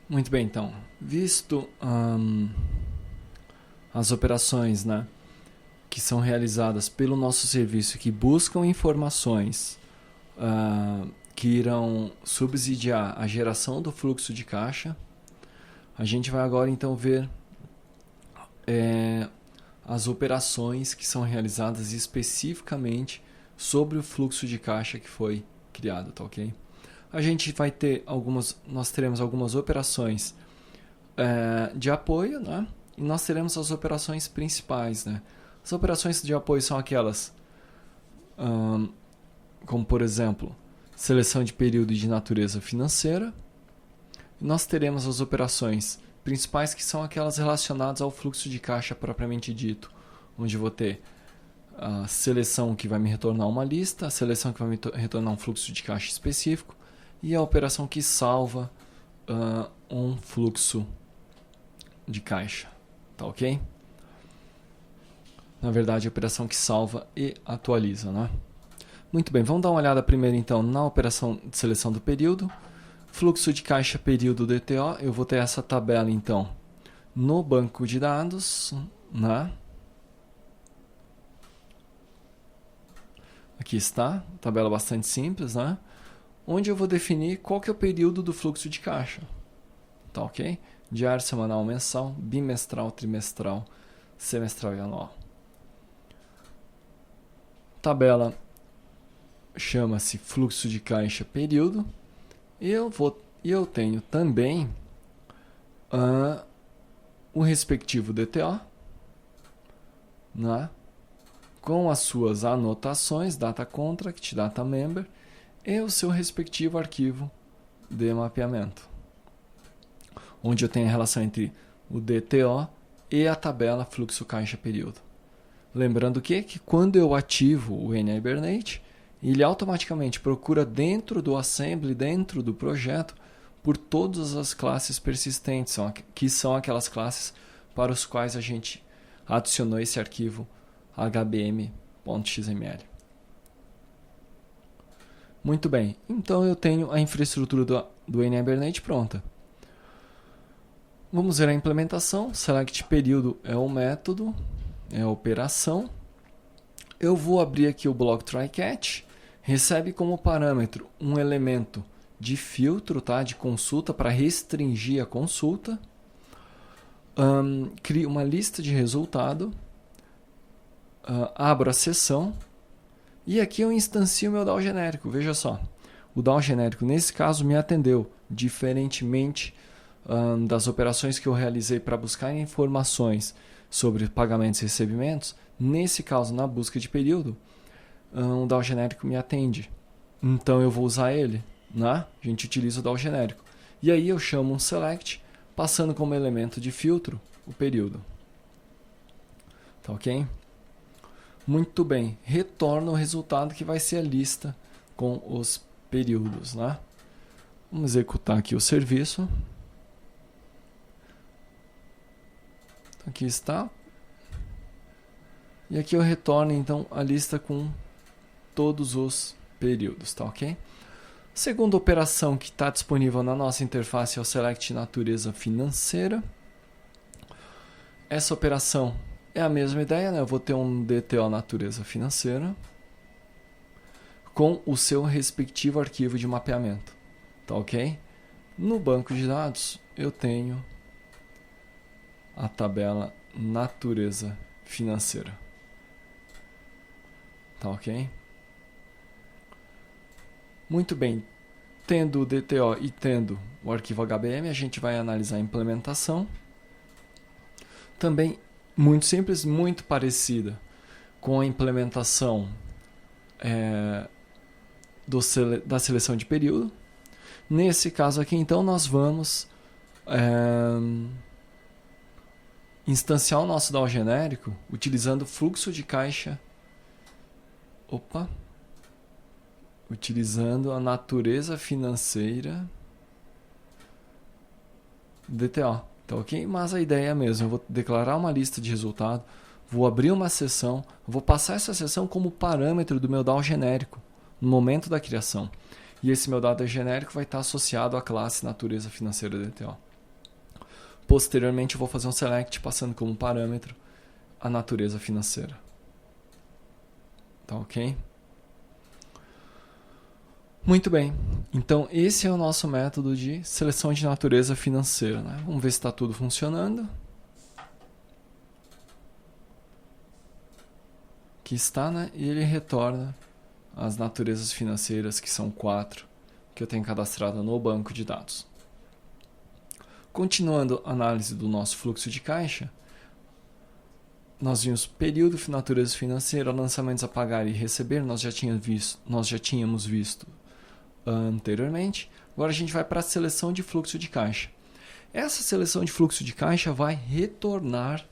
Muito bem, então. Visto as operações, né, que são realizadas pelo nosso serviço, que buscam informações que irão subsidiar a geração do fluxo de caixa, a gente vai agora então ver as operações que são realizadas especificamente sobre o fluxo de caixa que foi criado, tá ok? A gente vai ter nós teremos algumas operações de apoio, né? E nós teremos as operações principais, né? As operações de apoio são aquelas como, por exemplo, seleção de período de natureza financeira. E nós teremos as operações principais, que são aquelas relacionadas ao fluxo de caixa propriamente dito, onde eu vou ter a seleção que vai me retornar uma lista, a seleção que vai me retornar um fluxo de caixa específico e a operação que salva um fluxo de caixa, tá ok? Na verdade, a operação que salva e atualiza, né? Muito bem, vamos dar uma olhada primeiro então na operação de seleção do período. Fluxo de caixa período DTO, eu vou ter essa tabela então no banco de dados, né? Aqui está, tabela bastante simples, né? Onde eu vou definir qual que é o período do fluxo de caixa, tá ok? Diário, semanal, mensal, bimestral, trimestral, semestral e anual. Tabela chama-se fluxo de caixa período. Eu tenho também o respectivo DTO, né? Com as suas anotações, data contract, data member, e o seu respectivo arquivo de mapeamento, onde eu tenho a relação entre o DTO e a tabela fluxo caixa período. Lembrando que quando eu ativo o NHibernate, ele automaticamente procura dentro do assembly, dentro do projeto, por todas as classes persistentes, que são aquelas classes para os quais a gente adicionou esse arquivo hbm.xml. Muito bem, então eu tenho a infraestrutura do NHibernate pronta. Vamos ver a implementação. Select período é o método, é a operação. Eu vou abrir aqui o bloco try-catch. Recebe como parâmetro um elemento de filtro, tá? De consulta, para restringir a consulta. Crio uma lista de resultado. Abro a sessão. E aqui eu instancio o meu DAO genérico. Veja só. O DAO genérico, nesse caso, me atendeu. Diferentemente das operações que eu realizei para buscar informações sobre pagamentos e recebimentos, nesse caso, na busca de período, o DAO genérico me atende. Então eu vou usar ele, né? A gente utiliza o DAO genérico. E aí eu chamo um select, passando como elemento de filtro o período. Tá ok? Muito bem. Retorna o resultado, que vai ser a lista com os períodos, né? Vamos executar aqui o serviço. Aqui está. E aqui eu retorno então a lista com todos os períodos, tá ok? Segunda operação que está disponível na nossa interface é o Select Natureza Financeira. Essa operação é a mesma ideia, né? Eu vou ter um DTO Natureza Financeira com o seu respectivo arquivo de mapeamento, tá ok? No banco de dados eu tenho a tabela Natureza Financeira, tá ok? Muito bem, tendo o DTO e tendo o arquivo HBM, a gente vai analisar a implementação. Também muito simples, muito parecida com a implementação da seleção de período. Nesse caso aqui, então, nós vamos instanciar o nosso DAO genérico utilizando fluxo de caixa. Utilizando a natureza financeira DTO, tá ok? Mas a ideia é a mesma. Eu vou declarar uma lista de resultado, vou abrir uma sessão, vou passar essa sessão como parâmetro do meu DAO genérico no momento da criação. E esse meu dado genérico vai estar associado à classe natureza financeira DTO. posteriormente eu vou fazer um select passando como parâmetro a natureza financeira. Tá ok? Muito bem. Então esse é o nosso método de seleção de natureza financeira, né? Vamos ver se está tudo funcionando. Aqui está, né? E ele retorna as naturezas financeiras, que são 4, que eu tenho cadastrado no banco de dados. Continuando a análise do nosso fluxo de caixa, nós vimos período, natureza financeira, lançamentos a pagar e receber, nós já tínhamos visto anteriormente. Agora a gente vai para a seleção de fluxo de caixa. Essa seleção de fluxo de caixa vai retornar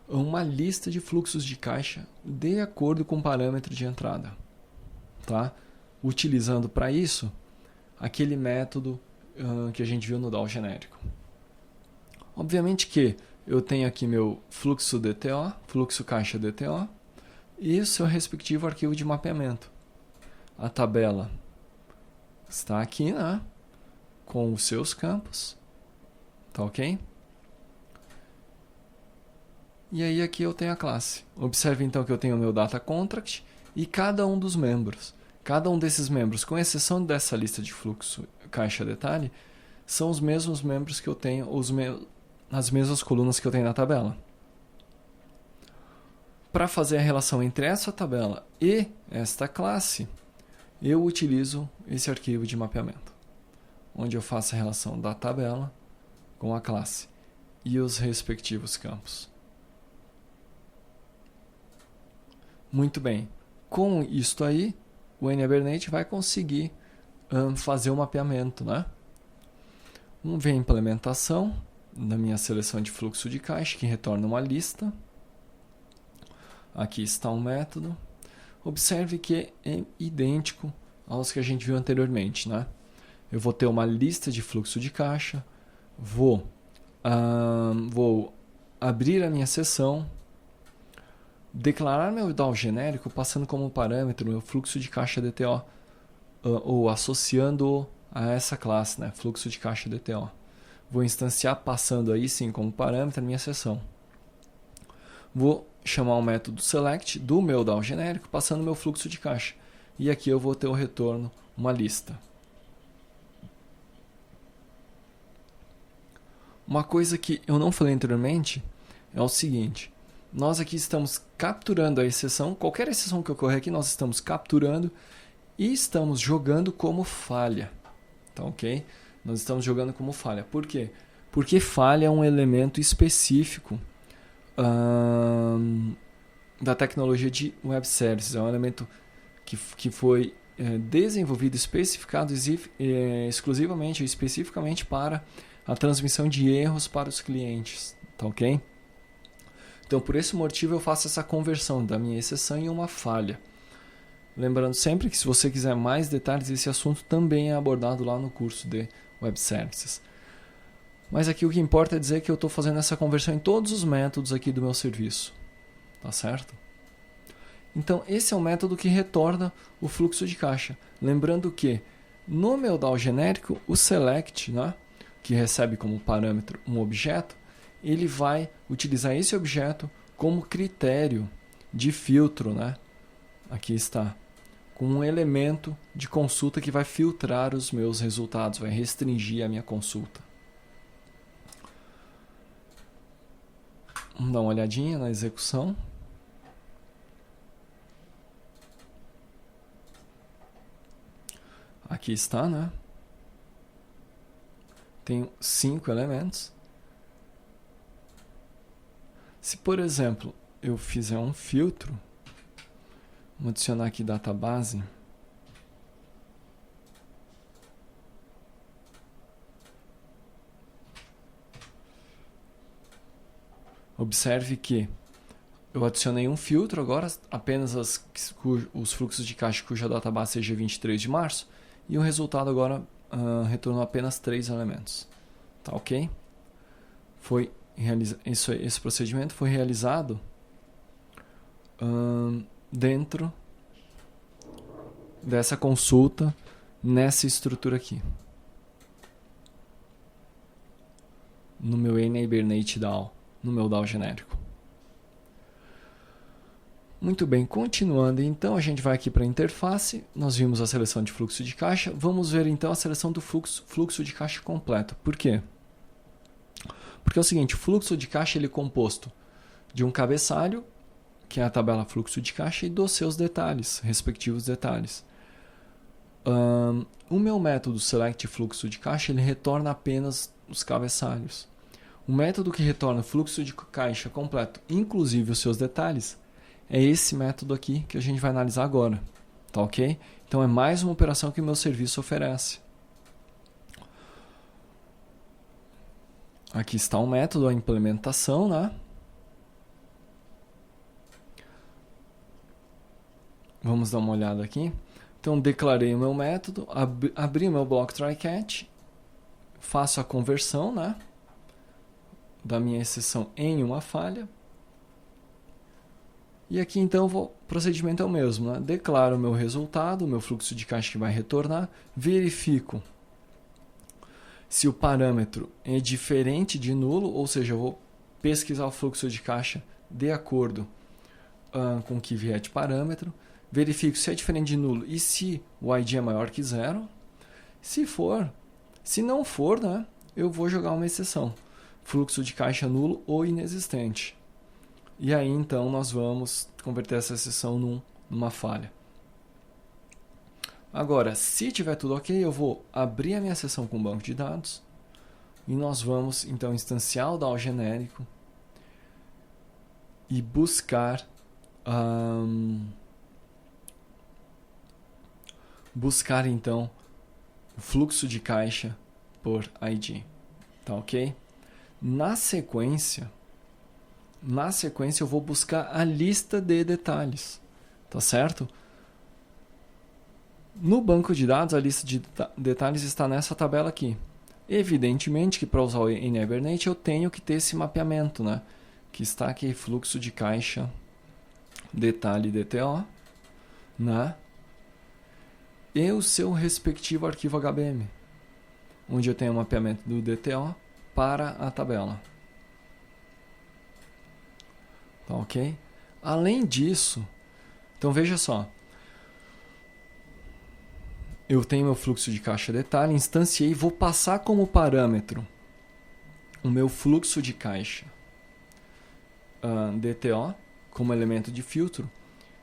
uma lista de fluxos de caixa de acordo com o parâmetro de entrada, tá? Utilizando para isso aquele método que a gente viu no DAO genérico. Obviamente que eu tenho aqui meu fluxo DTO, fluxo caixa DTO, e o seu respectivo arquivo de mapeamento. A tabela está aqui, né? Com os seus campos, tá ok? E aí aqui eu tenho a classe. Observe então que eu tenho o meu data contract e cada um dos membros. Cada um desses membros, com exceção dessa lista de fluxo caixa detalhe, são os mesmos membros que eu tenho, as mesmas colunas que eu tenho na tabela. Para fazer a relação entre essa tabela e esta classe, eu utilizo esse arquivo de mapeamento, onde eu faço a relação da tabela com a classe e os respectivos campos. Muito bem. Com isto aí, o NHibernate vai conseguir fazer o mapeamento, né? Vamos ver a implementação da minha seleção de fluxo de caixa, que retorna uma lista. Aqui está um método. Observe que é idêntico aos que a gente viu anteriormente, né? Eu vou ter uma lista de fluxo de caixa, vou abrir a minha seção, declarar meu DAO genérico passando como parâmetro meu fluxo de caixa DTO ou associando a essa classe, né? Fluxo de caixa DTO. Vou instanciar passando aí sim como parâmetro a minha seção. Vou chamar o método select do meu DAO genérico passando meu fluxo de caixa. E aqui eu vou ter o retorno, uma lista. Uma coisa que eu não falei anteriormente é o seguinte. Nós aqui estamos capturando a exceção, qualquer exceção que ocorrer aqui, nós estamos capturando e estamos jogando como falha. Tá ok? Nós estamos jogando como falha. Por quê? Porque falha é um elemento específico da tecnologia de web services. É um elemento que foi desenvolvido, especificado exclusivamente, especificamente para a transmissão de erros para os clientes. Tá ok? Então, por esse motivo, eu faço essa conversão da minha exceção em uma falha. Lembrando sempre que se você quiser mais detalhes, esse assunto também é abordado lá no curso de Web Services. Mas aqui o que importa é dizer que eu estou fazendo essa conversão em todos os métodos aqui do meu serviço. Tá certo? Então, esse é o método que retorna o fluxo de caixa. Lembrando que no meu DAO genérico, o select, né, que recebe como parâmetro um objeto, ele vai utilizar esse objeto como critério de filtro, né? Aqui está, com um elemento de consulta que vai filtrar os meus resultados, vai restringir a minha consulta. Vamos dar uma olhadinha na execução. Aqui está, né? Tenho 5 elementos. Se, por exemplo, eu fizer um filtro, vou adicionar aqui database. Observe que eu adicionei um filtro agora, apenas os fluxos de caixa cuja database seja 23 de março, e o resultado agora retornou apenas 3 elementos. Tá ok? Esse procedimento foi realizado dentro dessa consulta nessa estrutura aqui. no meu NHibernate DAO, no meu DAO genérico. Muito bem, continuando, então a gente vai aqui para a interface, nós vimos a seleção de fluxo de caixa, vamos ver então a seleção do fluxo de caixa completo. Por quê? Porque é o seguinte, o fluxo de caixa ele é composto de um cabeçalho, que é a tabela fluxo de caixa, e dos seus detalhes, respectivos detalhes. O meu método select fluxo de caixa ele retorna apenas os cabeçalhos. O método que retorna fluxo de caixa completo, inclusive os seus detalhes, é esse método aqui que a gente vai analisar agora, tá ok? Então é mais uma operação que o meu serviço oferece. Aqui está o método, a implementação, né? Vamos dar uma olhada aqui. Então declarei o meu método, abri o meu bloco try-catch, faço a conversão, né, da minha exceção em uma falha. E aqui então o procedimento é o mesmo, né? Declaro o meu resultado, o meu fluxo de caixa que vai retornar, verifico se o parâmetro é diferente de nulo, ou seja, eu vou pesquisar o fluxo de caixa de acordo com o que vier de parâmetro, verifico se é diferente de nulo e se o ID é maior que zero. Se não for, né, eu vou jogar uma exceção, fluxo de caixa nulo ou inexistente. E aí, então, nós vamos converter essa exceção numa falha. Agora, se tiver tudo ok, eu vou abrir a minha sessão com o banco de dados e nós vamos, então, instanciar o DAO genérico e buscar então, o fluxo de caixa por ID. Tá ok? Na sequência eu vou buscar a lista de detalhes, tá certo? No banco de dados, a lista de detalhes está nessa tabela aqui. Evidentemente que para usar o NHibernate eu tenho que ter esse mapeamento, né? Que está aqui, fluxo de caixa, detalhe DTO, né? E o seu respectivo arquivo HBM, onde eu tenho o mapeamento do DTO para a tabela. Tá ok? Além disso, então veja só, eu tenho meu fluxo de caixa detalhe, instanciei, vou passar como parâmetro o meu fluxo de caixa DTO como elemento de filtro,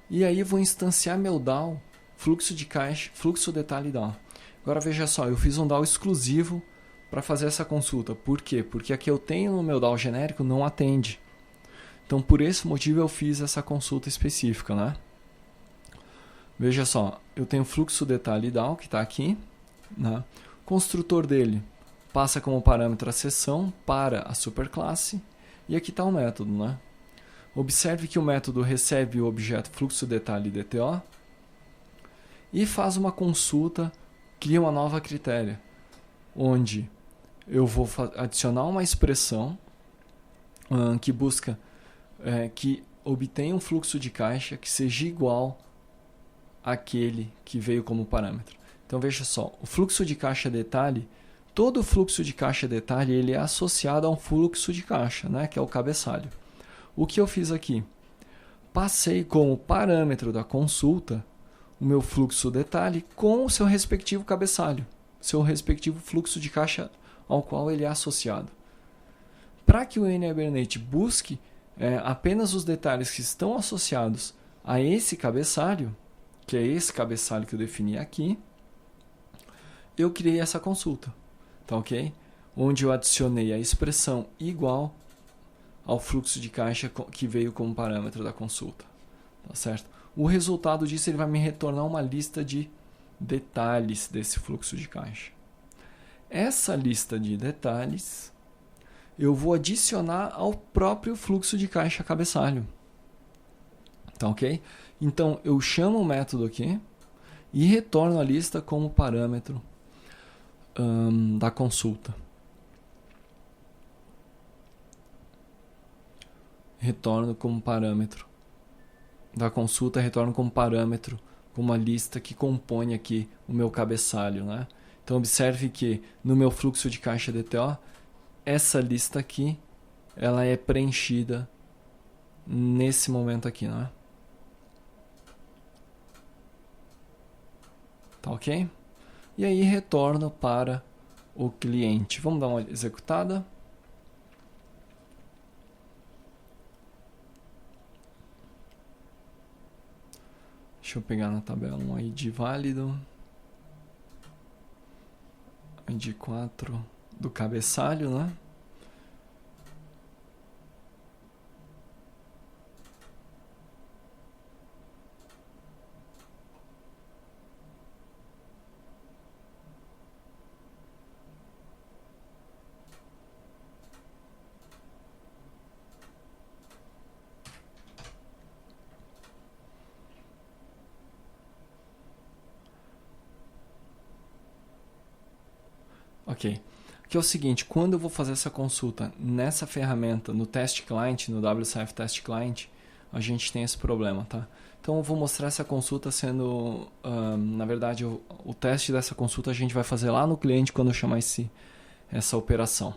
e aí vou instanciar meu DAO fluxo de caixa, fluxo detalhe DAO. Agora veja só, eu fiz um DAO exclusivo para fazer essa consulta. Por quê? Porque aqui eu tenho no meu DAO genérico não atende. Então, por esse motivo, eu fiz essa consulta específica, né? Veja só, eu tenho fluxo detalhe DAO, que está aqui, né? O construtor dele passa como parâmetro a seção para a superclasse, e aqui está o método, né? Observe que o método recebe o objeto fluxo detalhe DTO e faz uma consulta, cria uma nova critéria, onde eu vou adicionar uma expressão que busca que obtenha um fluxo de caixa que seja igual àquele que veio como parâmetro. Então veja só, o fluxo de caixa detalhe, todo fluxo de caixa detalhe ele é associado a um fluxo de caixa, né, que é o cabeçalho. O que eu fiz aqui? Passei como parâmetro da consulta o meu fluxo detalhe com o seu respectivo cabeçalho, seu respectivo fluxo de caixa ao qual ele é associado. Para que o NHibernate busque apenas os detalhes que estão associados a esse cabeçalho, que é esse cabeçalho que eu defini aqui, eu criei essa consulta, tá ok? Onde eu adicionei a expressão igual ao fluxo de caixa que veio como parâmetro da consulta, tá certo? O resultado disso ele vai me retornar uma lista de detalhes desse fluxo de caixa. Essa lista de detalhes eu vou adicionar ao próprio fluxo de caixa cabeçalho. Tá ok? Então, eu chamo o método aqui e retorno a lista como parâmetro da consulta. Retorno como parâmetro da consulta, retorno como parâmetro uma lista que compõe aqui o meu cabeçalho, né? Então, observe que no meu fluxo de caixa DTO, essa lista aqui, ela é preenchida nesse momento aqui, não é? Tá ok? E aí retorno para o cliente. Vamos dar uma executada. Deixa eu pegar na tabela um ID válido. ID 4 do cabeçalho, né? Ok. Que é o seguinte, quando eu vou fazer essa consulta nessa ferramenta, no Test Client, no WCF Test Client, a gente tem esse problema, tá? Então eu vou mostrar essa consulta sendo, na verdade, o teste dessa consulta a gente vai fazer lá no cliente quando eu chamar essa operação.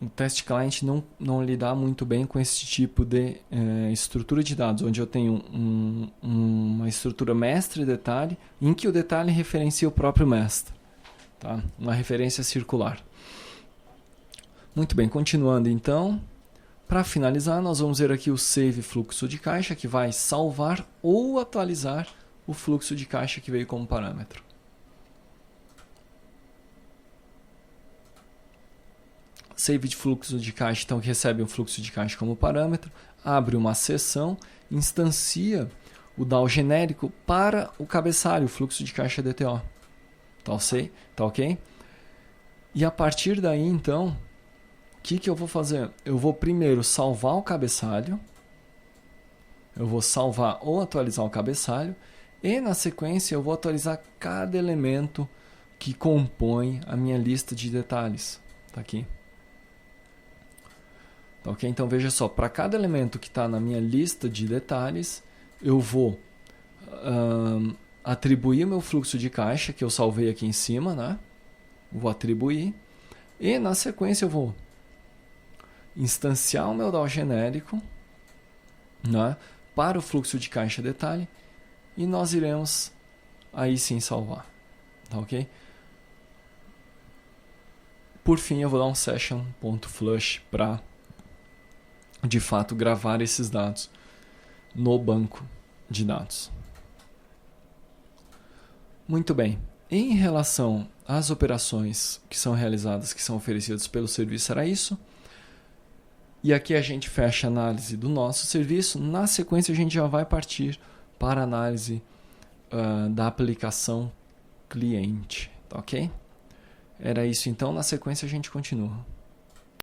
O Test Client não lidar muito bem com esse tipo de estrutura de dados, onde eu tenho uma estrutura mestre e detalhe, em que o detalhe referencia o próprio mestre. Tá? Uma referência circular. Muito bem, continuando então. Para finalizar, nós vamos ver aqui o Save Fluxo de Caixa, que vai salvar ou atualizar o fluxo de caixa que veio como parâmetro. Save de fluxo de caixa, então, que recebe um fluxo de caixa como parâmetro, abre uma seção, instancia o DAO genérico para o cabeçalho, o fluxo de caixa DTO. Tá ok? E a partir daí, então, o que eu vou fazer? Eu vou primeiro salvar o cabeçalho, eu vou salvar ou atualizar o cabeçalho, e na sequência eu vou atualizar cada elemento que compõe a minha lista de detalhes. Tá aqui. Ok? Então veja só, para cada elemento que está na minha lista de detalhes, eu vou atribuir o meu fluxo de caixa, que eu salvei aqui em cima, né? Vou atribuir, e na sequência eu vou instanciar o meu DAO genérico, né? Para o fluxo de caixa detalhe, e nós iremos aí sim salvar. Tá ok? Por fim, eu vou dar um session.flush para de fato gravar esses dados no banco de dados. Muito bem. Em relação às operações que são realizadas, que são oferecidas pelo serviço, era isso. E aqui a gente fecha a análise do nosso serviço. Na sequência, a gente já vai partir para a análise da aplicação cliente. Tá ok? Era isso então. Na sequência, a gente continua.